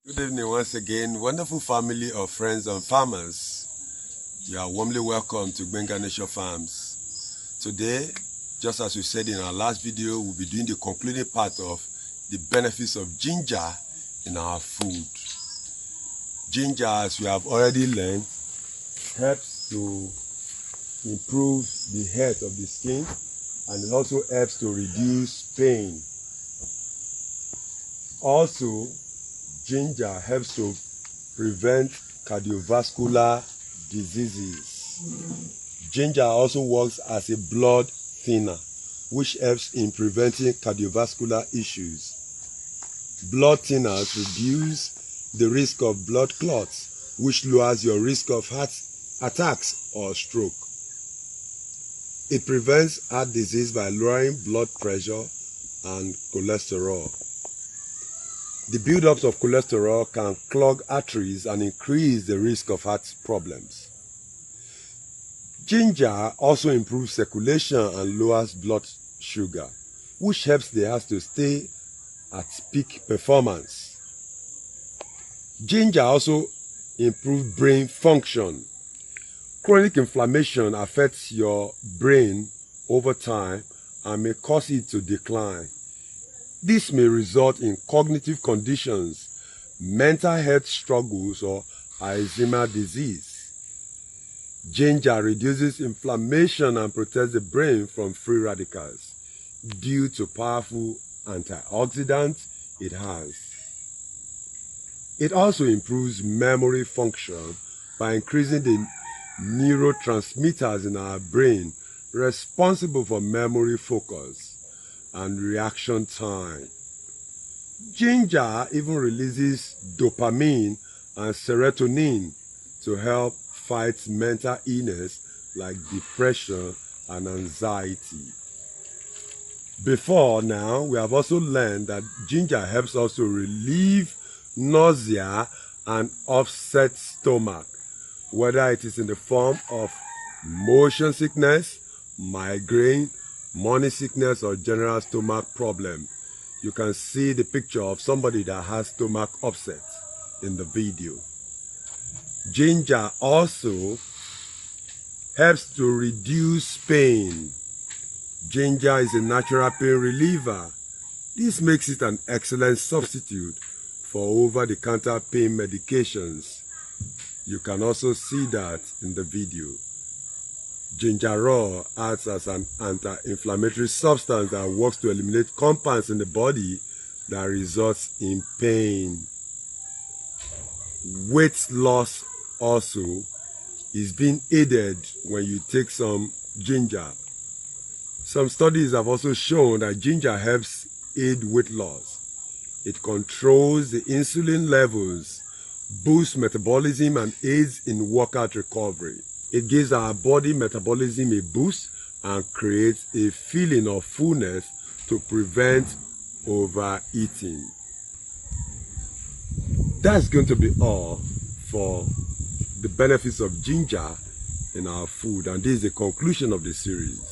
Good evening once again, wonderful family of friends and farmers. You are warmly welcome to GBENGA NATUREFARMS. Today, just as we said in our last video, we'll be doing the concluding part of the benefits of ginger in our food. Ginger, as we have already learned, helps to improve the health of the skin, and it also helps to reduce pain. Also, ginger helps to prevent cardiovascular diseases. Ginger also works as a blood thinner, which helps in preventing cardiovascular issues. Blood thinners reduce the risk of blood clots, which lowers your risk of heart attacks or stroke. It prevents heart disease by lowering blood pressure and cholesterol. The buildup of cholesterol can clog arteries and increase the risk of heart problems. Ginger also improves circulation and lowers blood sugar, which helps the heart to stay at peak performance. Ginger also improves brain function. Chronic inflammation affects your brain over time and may cause it to decline. This may result in cognitive conditions, mental health struggles, or Alzheimer's disease. Ginger reduces inflammation and protects the brain from free radicals due to powerful antioxidants it has. It also improves memory function by increasing the neurotransmitters in our brain responsible for memory, focus, and reaction time. Ginger even releases dopamine and serotonin to help fight mental illness like depression and anxiety. Before now, we have also learned that ginger helps us to relieve nausea and upset stomach, whether it is in the form of motion sickness, migraine, morning sickness, or general stomach problem. You can see the picture of somebody that has stomach upset in the video. Ginger also helps to reduce pain. Ginger is a natural pain reliever. This makes it an excellent substitute for over-the-counter pain medications. You can also see that in the video. Ginger raw acts as an anti-inflammatory substance that works to eliminate compounds in the body that results in pain. Weight loss also is being aided when you take some ginger. Some studies have also shown that ginger helps aid weight loss. It controls the insulin levels, boosts metabolism, and aids in workout recovery. It gives our body metabolism a boost and creates a feeling of fullness to prevent overeating. That's going to be all for the benefits of ginger in our food, and this is the conclusion of the series.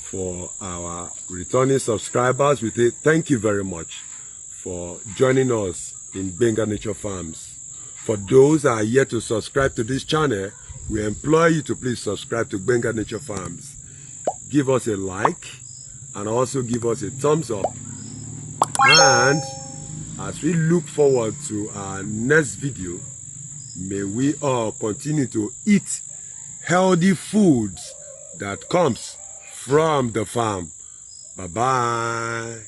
For our returning subscribers, we say thank you very much for joining us in GBENGA NATUREFARMS. For those that are yet to subscribe to this channel, we implore you to please subscribe to GBENGA NATUREFARMS. Give us a like and also give us a thumbs up. And as we look forward to our next video, may we all continue to eat healthy foods that comes from the farm. Bye-bye.